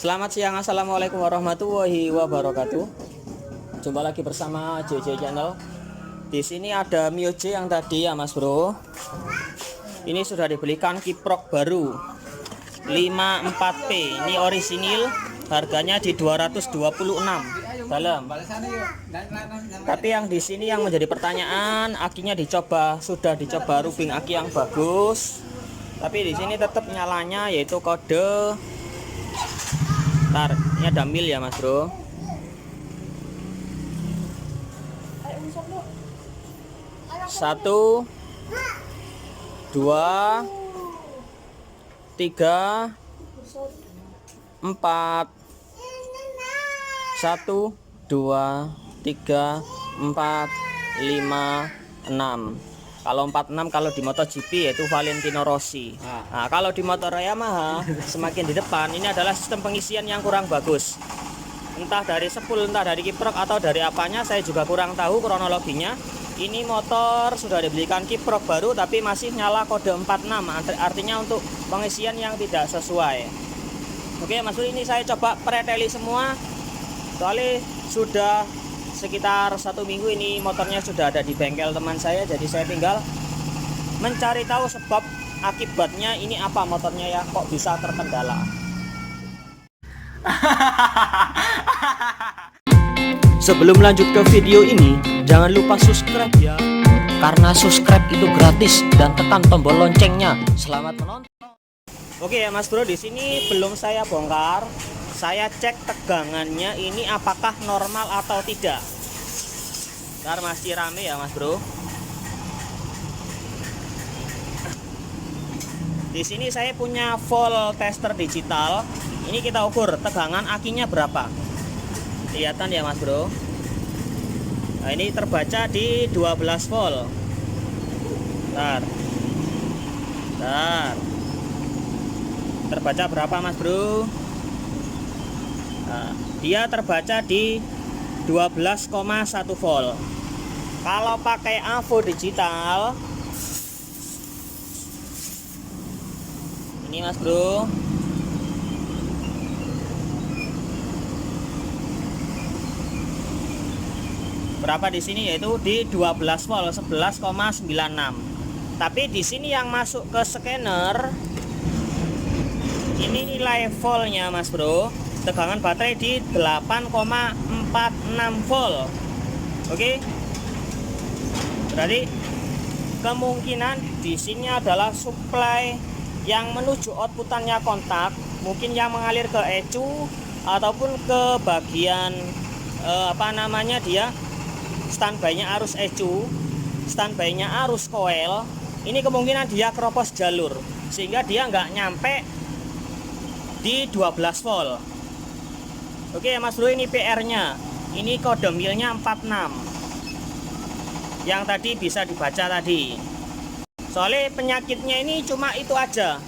Selamat siang, assalamualaikum warahmatullahi wabarakatuh. Jumpa lagi bersama JJ Channel. Di sini ada Mio J yang tadi ya Mas Bro. Ini sudah dibelikan kiprok baru 54P. Ini orisinil, harganya di 226 dalam. Tapi yang di sini yang menjadi pertanyaan, akinya sudah dicoba rubing aki yang bagus. Tapi di sini tetap nyalanya yaitu kode. Ntar, ini ada mil ya Mas Bro. Satu, dua, tiga, empat. Satu, dua, tiga, empat, lima, enam. Kalau 46 kalau di MotoGP yaitu Valentino Rossi. Nah, kalau di motor Yamaha semakin di depan ini adalah sistem pengisian yang kurang bagus. Entah dari spool, entah dari kiprok atau dari apanya, saya juga kurang tahu kronologinya. Ini motor sudah dibelikan kiprok baru tapi masih nyala kode 46, artinya untuk pengisian yang tidak sesuai. Oke Mas Bro, ini saya coba preteli semua. Soalnya sudah sekitar 1 minggu ini motornya sudah ada di bengkel teman saya, jadi saya tinggal mencari tahu sebab akibatnya ini apa motornya ya kok bisa terkendala. Sebelum lanjut ke video ini, jangan lupa subscribe ya, karena subscribe itu gratis, dan tekan tombol loncengnya. Selamat menonton. Oke ya Mas Bro, di sini belum saya bongkar. Saya cek tegangannya ini apakah normal atau tidak. Ntar masih rame ya Mas Bro. Di sini saya punya volt tester digital. Ini kita ukur tegangan akinya berapa. Kelihatan ya Mas Bro. Nah, ini terbaca di 12 volt. Ntar. Terbaca berapa Mas Bro? Nah, dia terbaca di 12,1 volt. Kalau pakai AVO digital, ini Mas Bro, berapa di sini, yaitu di 12 volt 11,96. Tapi di sini yang masuk ke scanner ini nilai voltnya Mas Bro, tegangan baterai di 8,46 volt. Oke. Berarti kemungkinan di sini adalah supply yang menuju outputannya kontak, mungkin yang mengalir ke ECU ataupun ke bagian dia standby-nya arus ECU, standby-nya arus koil. Ini kemungkinan dia keropos jalur sehingga dia nggak nyampe di 12 volt. Oke ya Mas Bro, ini PR-nya. Ini kode milnya 46. Yang tadi bisa dibaca tadi. Soalnya penyakitnya ini cuma itu aja.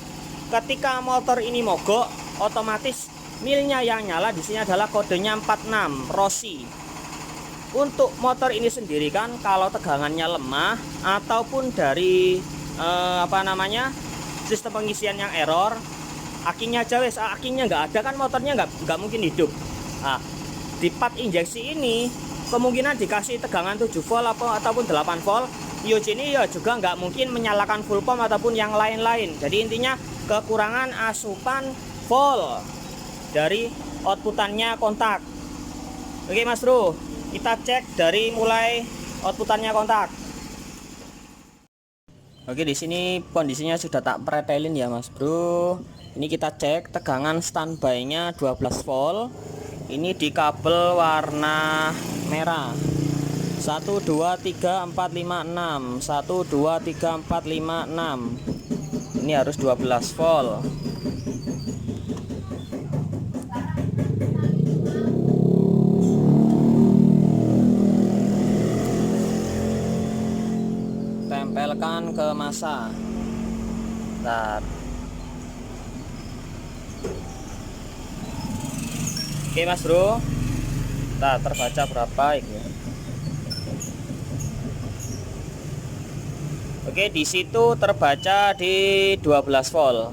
Ketika motor ini mogok, otomatis milnya yang nyala di sini adalah kodenya 46 Rossi. Untuk motor ini sendiri kan kalau tegangannya lemah ataupun dari sistem pengisian yang error, akinya aja wes, akinya nggak ada kan motornya nggak mungkin hidup. Nah, di pad injeksi ini kemungkinan dikasih tegangan 7 volt ataupun 8 volt. Mio J ini ya juga nggak mungkin menyalakan full pump ataupun yang lain-lain. Jadi intinya kekurangan asupan volt dari outputannya kontak. Oke Mas Bro, kita cek dari mulai outputannya kontak. Oke, di sini kondisinya sudah tak pretelin ya Mas Bro. Ini kita cek tegangan standby-nya 12 volt. Ini di kabel warna merah. 1 2 3 4 5 6. 1 2 3 4 5 6. Ini harus 12 volt. Tempelkan ke masa. Bentar. Oke Mas Bro, nah, terbaca berapa itu? Oke, di situ terbaca di 12 volt.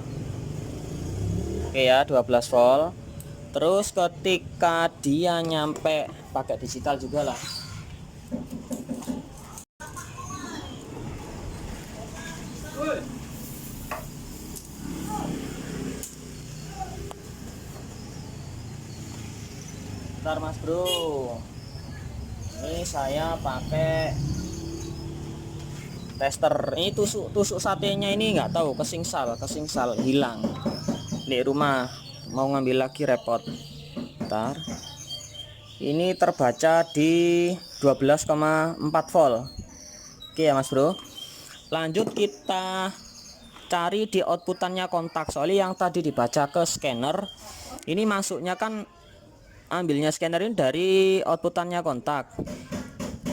Oke ya, 12 volt. Terus ketika dia nyampe, pakai digital juga lah. Bentar Mas Bro, ini saya pakai tester. Ini tusuk satenya ini nggak tahu kesingsal hilang di rumah, mau ngambil lagi repot. Bentar, ini terbaca di 12,4 volt. Oke ya Mas Bro, lanjut kita cari di outputannya kontak. Soalnya yang tadi dibaca ke scanner, ini masuknya kan ambilnya scanner ini dari outputannya kontak.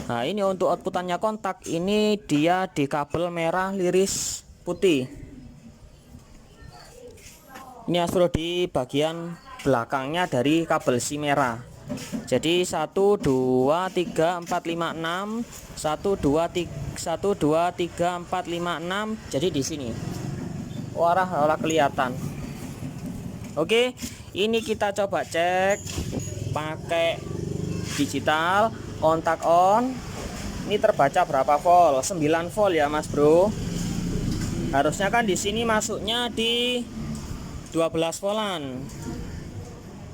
Nah ini untuk outputannya kontak, ini dia di kabel merah liris putih. Ini Mas Bro, di bagian belakangnya dari kabel si merah. Jadi 1 2 3 4 5 6 1 2 3 4 5 6. Jadi di sini warah kelihatan. Oke, ini kita coba cek pakai digital, kontak on. Ini terbaca berapa volt? 9 volt ya Mas Bro. Harusnya kan di sini masuknya di 12 voltan.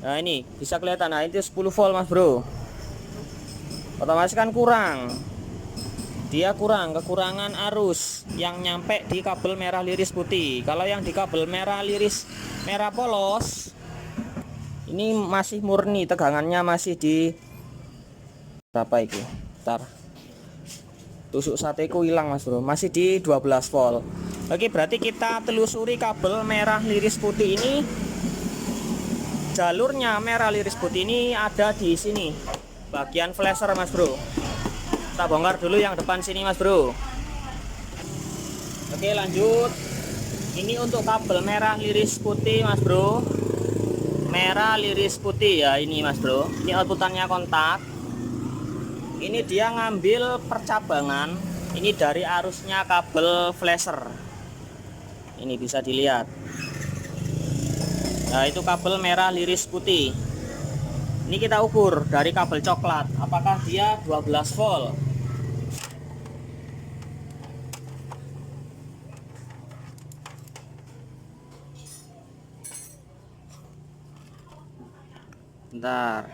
Nah ini bisa kelihatan, nah itu 10 volt Mas Bro. Otomatis kan kurang, dia kekurangan arus yang nyampe di kabel merah liris putih. Kalau yang di kabel merah liris merah polos, ini masih murni, tegangannya masih di berapa itu? Ntar tusuk sateku hilang Mas Bro, masih di 12 volt. Oke, berarti kita telusuri kabel merah liris putih ini. Jalurnya merah liris putih ini ada di sini, bagian flasher Mas Bro. Kita bongkar dulu yang depan sini Mas Bro. Oke lanjut, ini untuk kabel merah liris putih Mas Bro. Merah liris putih ya ini Mas Bro. Ini outputannya kontak. Ini dia ngambil percabangan ini dari arusnya kabel flasher. Ini bisa dilihat. Nah itu kabel merah liris putih. Ini kita ukur dari kabel coklat, apakah dia 12 volt. Bentar.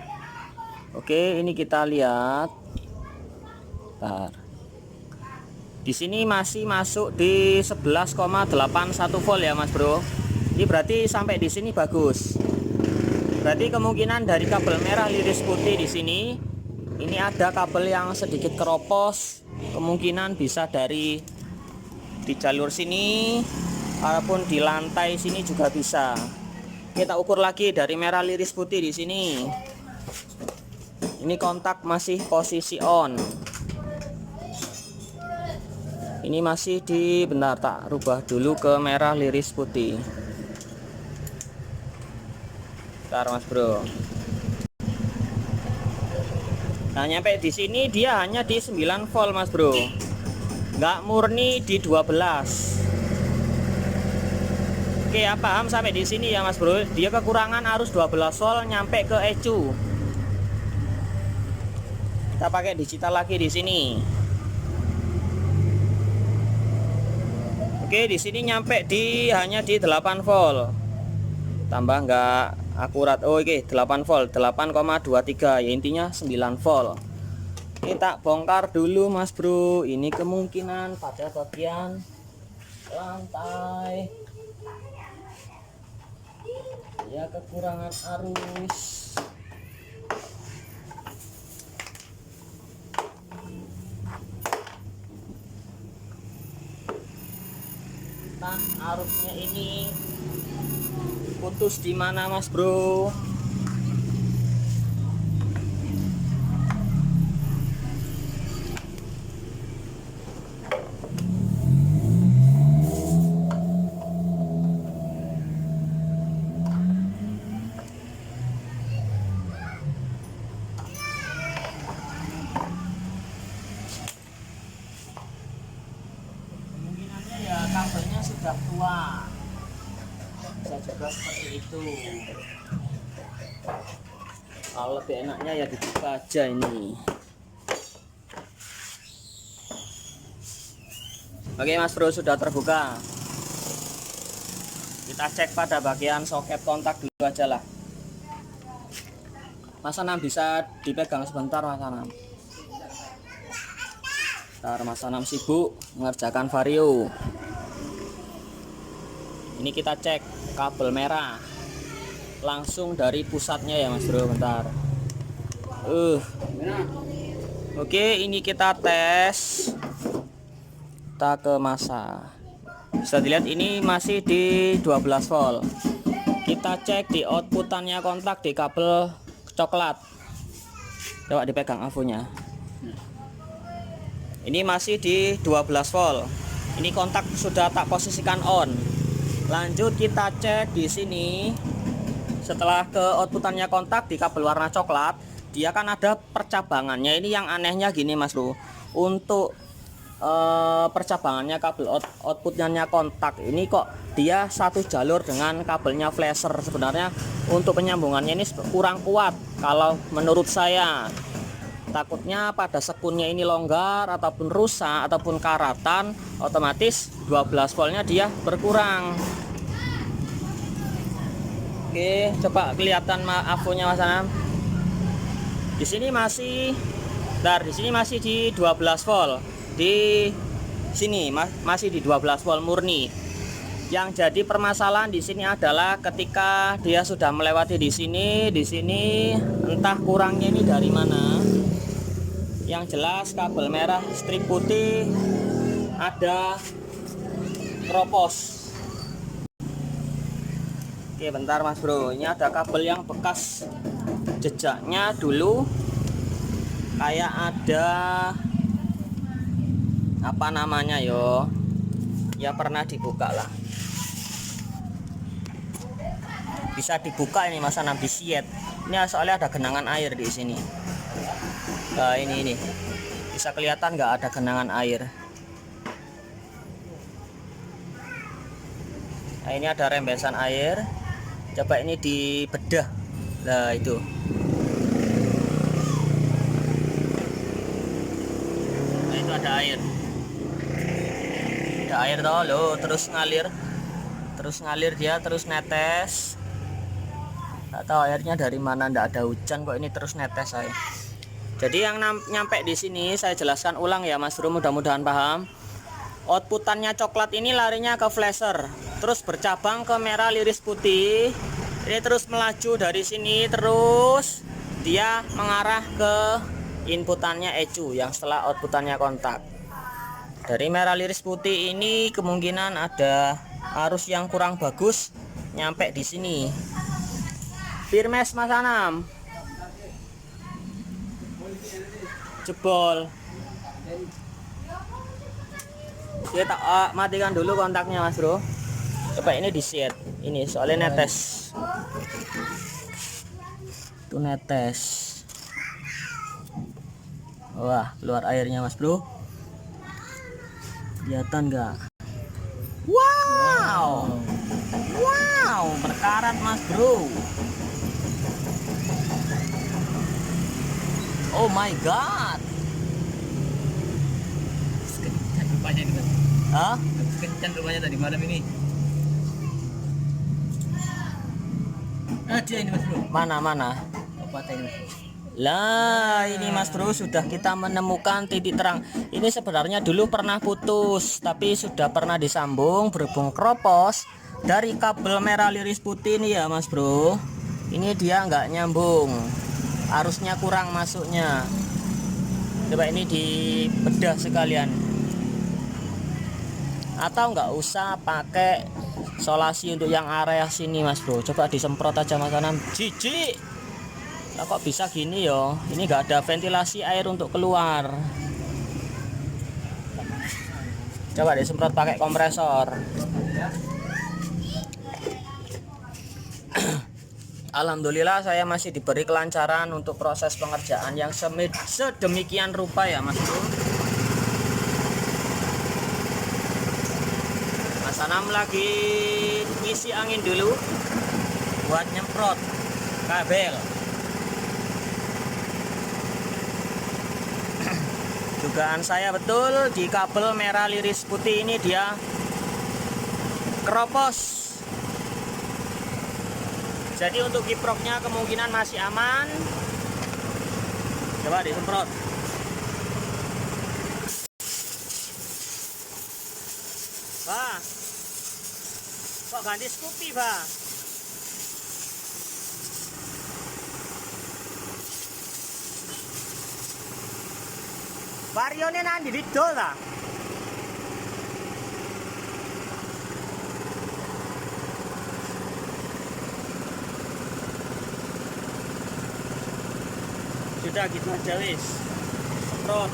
Oke, ini kita lihat. Bentar. Di sini masih masuk di 11,81 volt ya Mas Bro. Ini berarti sampai di sini bagus. Berarti kemungkinan dari kabel merah liris putih di sini, ini ada kabel yang sedikit keropos. Kemungkinan bisa dari di jalur sini ataupun di lantai sini juga bisa. Kita ukur lagi dari merah liris putih di sini. Ini kontak masih posisi on. Ini masih di, benar, tak rubah dulu ke merah liris putih. Bentar Mas Bro. Nah nyampe di sini dia hanya di 9 volt Mas Bro, nggak murni di 12. Oke ya, paham sampai di sini ya Mas Bro. Dia kekurangan arus 12 volt nyampe ke ECU. Kita pakai digital lagi di sini. Oke, di sini nyampe di hanya di 8 volt. Tambah nggak akurat. Oh, oke, 8 volt, 8,23 ya, intinya 9 volt. Kita bongkar dulu Mas Bro. Ini kemungkinan pada bagian lantai. Ya kekurangan arus. Nah, arusnya ini putus di mana Mas Bro? Kabelnya sudah tua, bisa juga seperti itu. Kalau lebih enaknya ya dibuka aja ini. Oke Mas Bro, sudah terbuka. Kita cek pada bagian soket kontak dulu aja lah. Mas Anam bisa dipegang sebentar Mas Anam. Ntar Mas Anam sibuk mengerjakan vario. Ini kita cek kabel merah langsung dari pusatnya ya Mas Bro, bentar. Oke, ini kita tes. Kita ke masa. Bisa dilihat ini masih di 12 volt. Kita cek di outputannya kontak di kabel coklat. Coba dipegang avonya. Ini masih di 12 volt. Ini kontak sudah tak posisikan on. Lanjut kita cek di sini. Setelah ke outputannya kontak di kabel warna coklat, dia kan ada percabangannya. Ini yang anehnya gini Mas Bro. Untuk percabangannya kabel outputnya kontak ini kok dia satu jalur dengan kabelnya flasher. Sebenarnya untuk penyambungannya ini kurang kuat kalau menurut saya. Takutnya pada sekunnya ini longgar ataupun rusak ataupun karatan, otomatis 12 voltnya dia berkurang. Oke, coba kelihatan avonya Mas Anam. Di sini masih di sini masih di 12 volt. Di sini masih di 12 volt murni. Yang jadi permasalahan di sini adalah ketika dia sudah melewati di sini entah kurangnya ini dari mana. Yang jelas kabel merah strip putih ada keropos. Oke, bentar Mas Bro. Ini ada kabel yang bekas jejaknya dulu kayak ada apa namanya yo, ya pernah dibuka lah, bisa dibuka ini Mas Anam, bisiet ini soalnya ada genangan air di sini. Nah ini bisa kelihatan nggak ada genangan air. Nah ini ada rembesan air, coba ini dibedah. Nah itu ada air. Ada air toh lo, terus ngalir dia terus netes. Nggak tahu airnya dari mana, nggak ada hujan kok ini terus netes saya. Jadi yang nyampe di sini saya jelaskan ulang ya Mas Bro, mudah-mudahan paham. Outputannya coklat ini larinya ke flasher, terus bercabang ke merah liris putih. Ini terus melaju dari sini, terus dia mengarah ke inputannya ECU yang setelah outputannya kontak. Dari merah liris putih ini kemungkinan ada arus yang kurang bagus nyampe di sini. Firmes Mas Anam. Jebol. Kita matikan dulu kontaknya Mas Bro. Coba ini di set. Ini soalnya netes. Itu netes. Wah, keluar airnya Mas Bro. Kelihatan nggak? Wow, berkarat Mas Bro. Oh my god. Kencang rupanya ini Mas. Hah? Kencang rupanya tadi malam ini. Ada ini Mas Bro. Mana? Apa ini Mas Bro? Lah ini Mas Bro, sudah kita menemukan titik terang. Ini sebenarnya dulu pernah putus, tapi sudah pernah disambung berhubung keropos dari kabel merah liris putih ini ya Mas Bro. Ini dia nggak nyambung, arusnya kurang masuknya. Coba ini dibedah sekalian. Atau nggak usah pakai solasi untuk yang area sini Mas Bro. Coba disemprot aja Mas Anam. Jijik. Nah, kok bisa gini yo? Ini nggak ada ventilasi air untuk keluar. Coba disemprot pakai kompresor. Alhamdulillah saya masih diberi kelancaran untuk proses pengerjaan yang sedemikian rupa ya Mas Bro. Mas Anam lagi ngisi angin dulu buat nyemprot kabel. Dugaan saya betul, di kabel merah liris putih ini dia keropos. Jadi untuk kiproknya kemungkinan masih aman. Coba disemprot. Pak, kok ganti Scoopy, Pak? Varionya nanti didol ta? Sudah gitu aja wis. Semprot.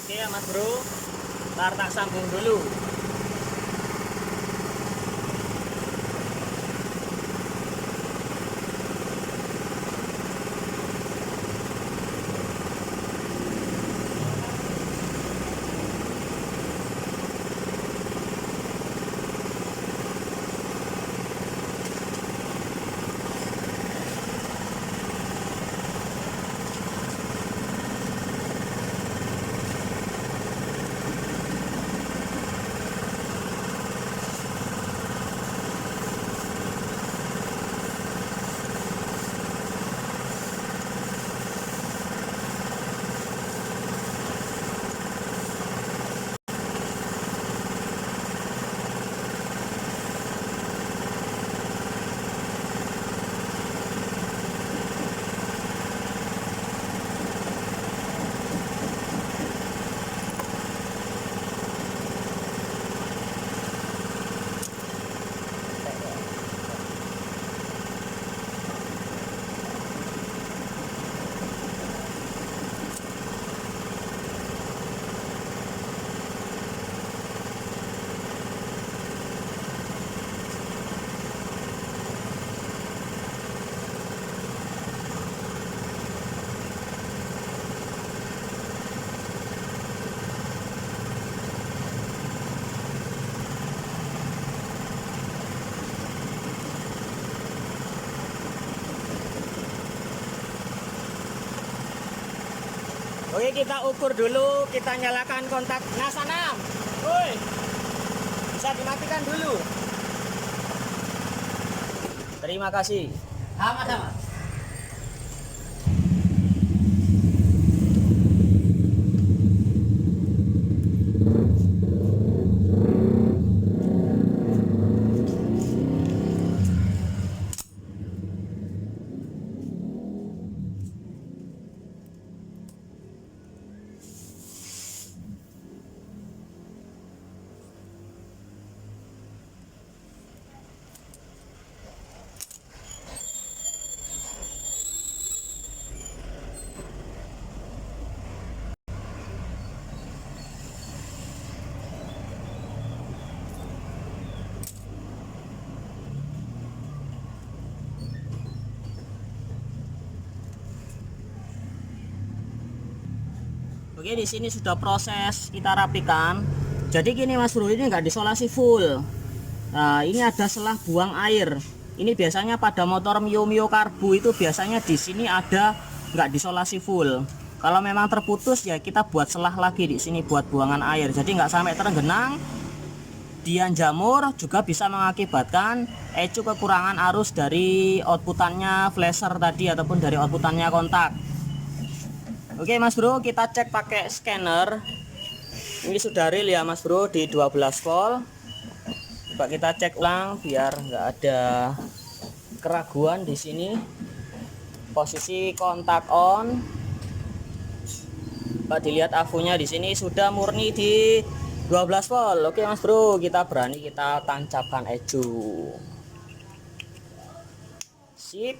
Oke ya Mas Bro, ntar tak sambung dulu. Oke, kita ukur dulu, kita nyalakan kontak NASA 6. Woi, bisa dimatikan dulu. Terima kasih. Sama-sama. Oke, di sini sudah proses kita rapikan. Jadi gini Mas Bro, ini nggak disolasi full. Nah, ini ada selah buang air. Ini biasanya pada motor Mio Mio Karbu itu biasanya di sini ada nggak disolasi full. Kalau memang terputus ya kita buat selah lagi di sini buat buangan air. Jadi nggak sampai tergenang. Dian jamur juga bisa mengakibatkan ecu kekurangan arus dari outputannya flasher tadi ataupun dari outputannya kontak. Oke Mas Bro, kita cek pakai scanner. Ini sudah real ya Mas Bro di 12 volt. Coba kita cek ulang biar nggak ada keraguan di sini. Posisi kontak on. Coba dilihat afunya di sini sudah murni di 12 volt. Oke Mas Bro, kita berani kita tancapkan ecu. Sip.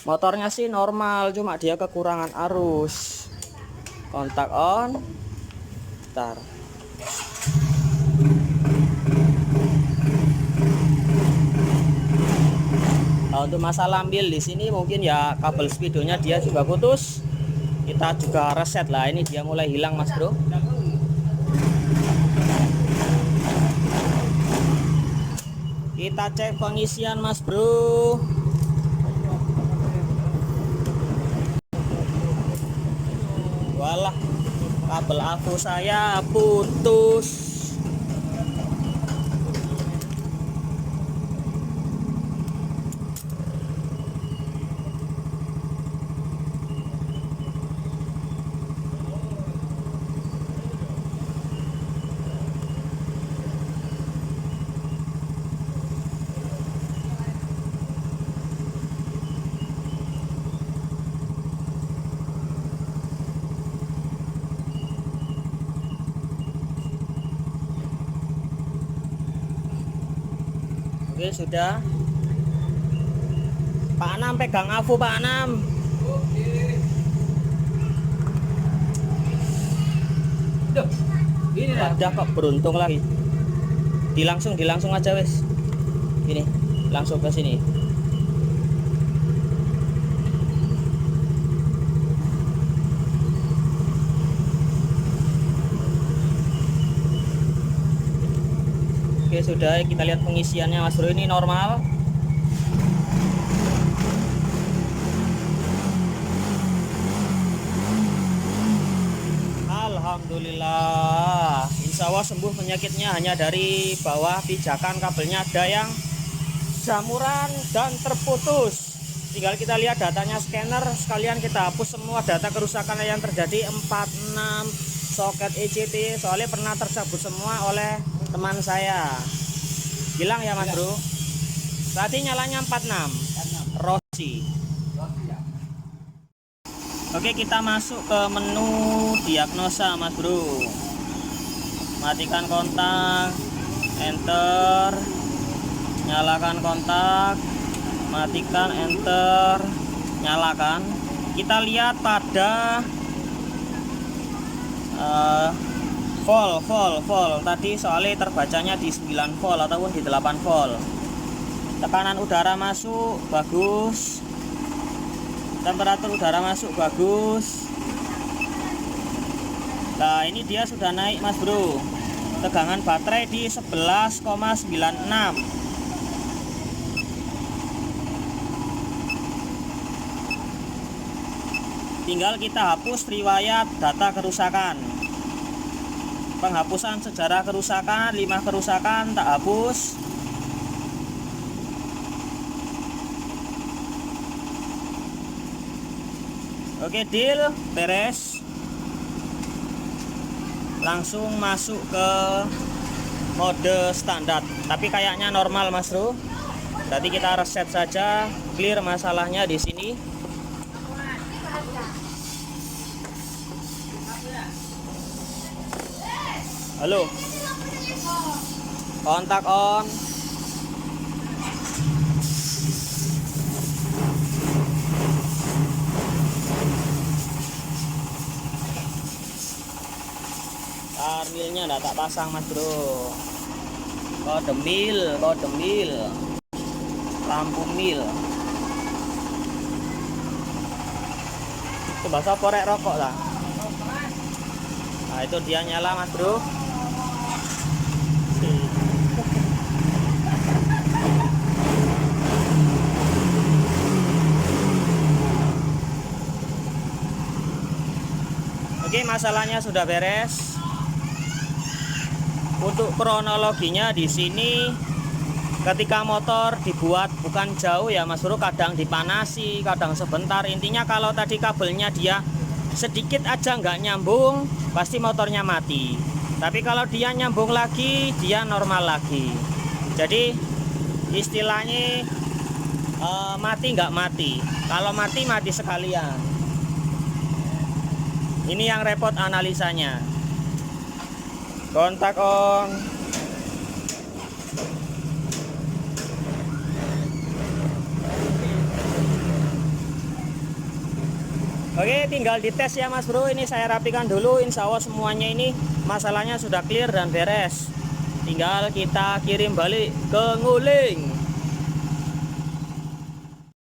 Motornya sih normal, cuma dia kekurangan arus. Kontak on. Bentar. untuk masalah mil di sini mungkin ya kabel speedonya dia juga putus. Kita juga reset lah, ini dia mulai hilang mas bro. Kita cek pengisian mas bro. Walah, kabel AVO saya putus. Oke sudah. Pak Anam pegang AVO Pak Anam. Ini ada kok beruntung lagi. Dilangsung aja wes. Ini langsung ke sini. Oke sudah, kita lihat pengisiannya mas bro, ini normal. Alhamdulillah, insya Allah sembuh penyakitnya, hanya dari bawah pijakan kabelnya ada yang jamuran dan terputus. Tinggal kita lihat datanya scanner, sekalian kita hapus semua data kerusakan yang terjadi 46 soket ECT, soalnya pernah tercabut semua oleh teman saya. Hilang ya mas bro. Tadi nyalanya 46 Rossi. Oke, kita masuk ke menu diagnosa mas bro. Matikan kontak, enter, nyalakan kontak, matikan, enter, nyalakan. Kita lihat pada volt tadi, soalnya terbacanya di 9 volt ataupun di 8 volt. Tekanan udara masuk bagus, temperatur udara masuk bagus. Nah ini dia sudah naik mas bro. Tegangan baterai di 11,96. Tinggal kita hapus riwayat data kerusakan. Penghapusan sejarah kerusakan, 5 kerusakan tak hapus. Oke, deal, beres. Langsung masuk ke mode standar. Tapi kayaknya normal mas bro. Berarti kita reset saja, clear masalahnya di sini. Halo, kontak on. Milnya enggak tak pasang mas bro. Kode mil, lampu mil. Itu bahasa korek rokok lah. Nah itu dia nyala mas bro. Oke, masalahnya sudah beres. Untuk kronologinya di sini, ketika motor dibuat bukan jauh ya mas bro, kadang dipanasi, kadang sebentar. Intinya kalau tadi kabelnya dia sedikit aja nggak nyambung, pasti motornya mati. Tapi kalau dia nyambung lagi, dia normal lagi. Jadi istilahnya mati nggak mati. Kalau mati, mati sekalian. Ini yang repot analisanya. Kontak on. Oke, tinggal dites ya mas bro. Ini saya rapikan dulu. Insya Allah semuanya ini masalahnya sudah clear dan beres. Tinggal kita kirim balik ke Nguling.